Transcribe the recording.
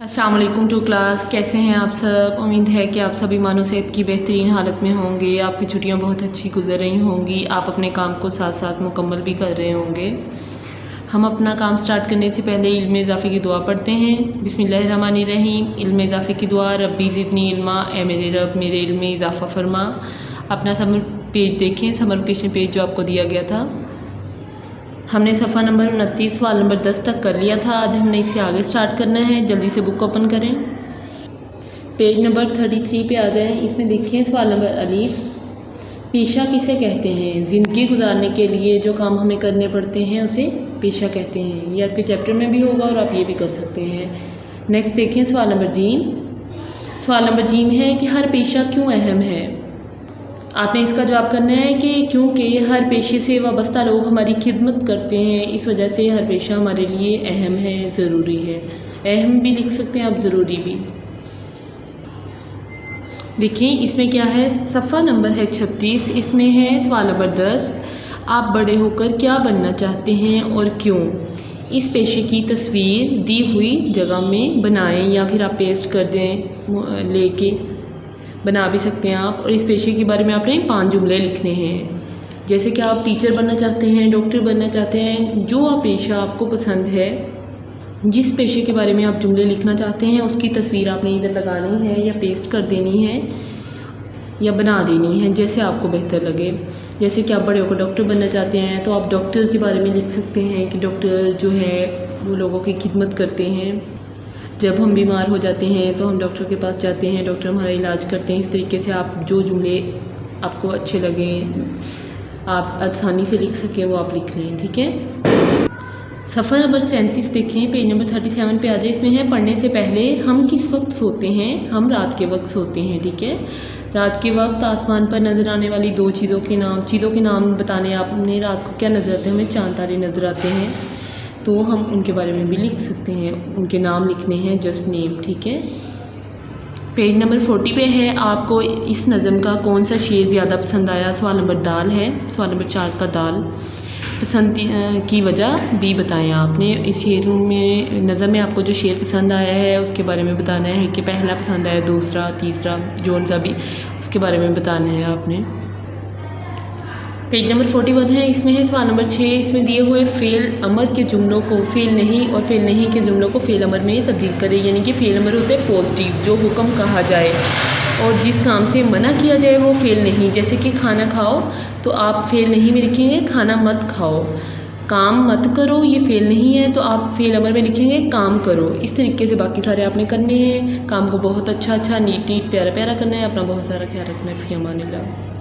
अस्सलाम वालेकुम to class. कैसे हैं आप सब? उम्मीद है कि आप सभी मानो सेहत की बेहतरीन हालत में होंगे। आपकी छुट्टियां बहुत अच्छी गुजर रही होंगी। आप अपने काम को साथ साथ मुकम्मल भी कर रहे होंगे। हम अपना काम स्टार्ट करने से पहले इल्म इज़ाफ़े की दुआ पढ़ते हैं। बिस्मिल्लाहिर्रहमानिर्रहीम। इल्म इज़ाफ़े की दुआ। रब्बी ज़िदनी इल्मा, ए मेरे रब मेरे इल्म में इज़ाफ़ा फरमा। अपना समर पेज देखें, समरफिकेशन पेज जो आपको दिया गया था। हमने सफ़ा नंबर 29 सवाल नंबर 10 तक कर लिया था। आज हमने इससे आगे स्टार्ट करना है। जल्दी से बुक ओपन करें, पेज नंबर 33 पे आ जाएं। इसमें देखिए सवाल नंबर अलीफ, पेशा किसे कहते हैं? ज़िंदगी गुजारने के लिए जो काम हमें करने पड़ते हैं उसे पेशा कहते हैं। ये आपके चैप्टर में भी होगा और आप ये भी कर सकते हैं। नेक्स्ट देखिए सवाल नंबर जीम। सवाल नंबर जीम है कि हर पेशा क्यों अहम है? आपने इसका जवाब करना है कि क्योंकि हर पेशे से वाबस्ता लोग हमारी खिदमत करते हैं, इस वजह से हर पेशा हमारे लिए अहम है, ज़रूरी है। अहम भी लिख सकते हैं आप, ज़रूरी भी। देखिए इसमें क्या है, सफ़ा नंबर है 36। इसमें है सवाल नंबर 10, आप बड़े होकर क्या बनना चाहते हैं और क्यों? इस पेशे की तस्वीर दी हुई जगह में बनाएं या फिर आप पेस्ट कर दें, लेके बना भी सकते हैं आप। और इस पेशे के बारे में आपने 5 जुमले लिखने हैं। जैसे कि आप टीचर बनना चाहते हैं, डॉक्टर बनना चाहते हैं, जो आप पेशा आपको पसंद है, जिस पेशे के बारे में आप जुमले लिखना चाहते हैं उसकी तस्वीर आपने इधर लगानी है या पेस्ट कर देनी है या बना देनी है, जैसे आपको बेहतर लगे। जैसे कि आप बड़े होकर डॉक्टर बनना चाहते हैं तो आप डॉक्टर के बारे में लिख सकते हैं कि डॉक्टर जो है वो लोगों की खिदमत करते हैं। जब हम बीमार हो जाते हैं तो हम डॉक्टर के पास जाते हैं, डॉक्टर हमारा इलाज करते हैं। इस तरीके से आप जो जुमले आपको अच्छे लगें, आप आसानी से लिख सकें, वो आप लिख लें, ठीक है। सफ़ा नंबर 37 देखें, पेज नंबर 37 पे आ जाए। इसमें है पढ़ने से पहले हम किस वक्त सोते हैं? हम रात के वक्त सोते हैं, ठीक है। रात के वक्त आसमान पर नज़र आने वाली 2 चीज़ों के नाम बताने आपने। रात को क्या नज़र आते हैं? हमें चाँद तारे नज़र आते हैं, तो हम उनके बारे में भी लिख सकते हैं, उनके नाम लिखने हैं, जस्ट नेम, ठीक है। पेज नंबर 40 पे है, आपको इस नज़म का कौन सा शेर ज़्यादा पसंद आया? सवाल नंबर दाल है, सवाल नंबर 4 का दाल। पसंद की वजह भी बताएं आपने। इस शेर में, नज़म में आपको जो शेर पसंद आया है उसके बारे में बताना है कि पहला पसंद आया, दूसरा, तीसरा, जौन सा भी, उसके बारे में बताना है आपने। पेज नंबर 41 है, इसमें है सवाल नंबर 6। इसमें दिए हुए फ़ेल अमर के जुमलों को फ़ेल नहीं और फ़ेल नहीं के जुमलों को फ़ेल अमर में तब्दील करें। यानी कि फ़ेल अमर होते हैं पॉजिटिव, जो हुक्म कहा जाए, और जिस काम से मना किया जाए वो फ़ेल नहीं। जैसे कि खाना खाओ तो आप फ़ेल नहीं में लिखेंगे खाना मत खाओ। काम मत करो, ये फ़ेल नहीं है, तो आप फ़ेल अमर में लिखेंगे काम करो। इस तरीके से बाकी सारे आपने करने हैं। काम को बहुत अच्छा नीट प्यारा करना है। अपना बहुत सारा ख्याल रखना है। फ़ी अमानिल्लाह।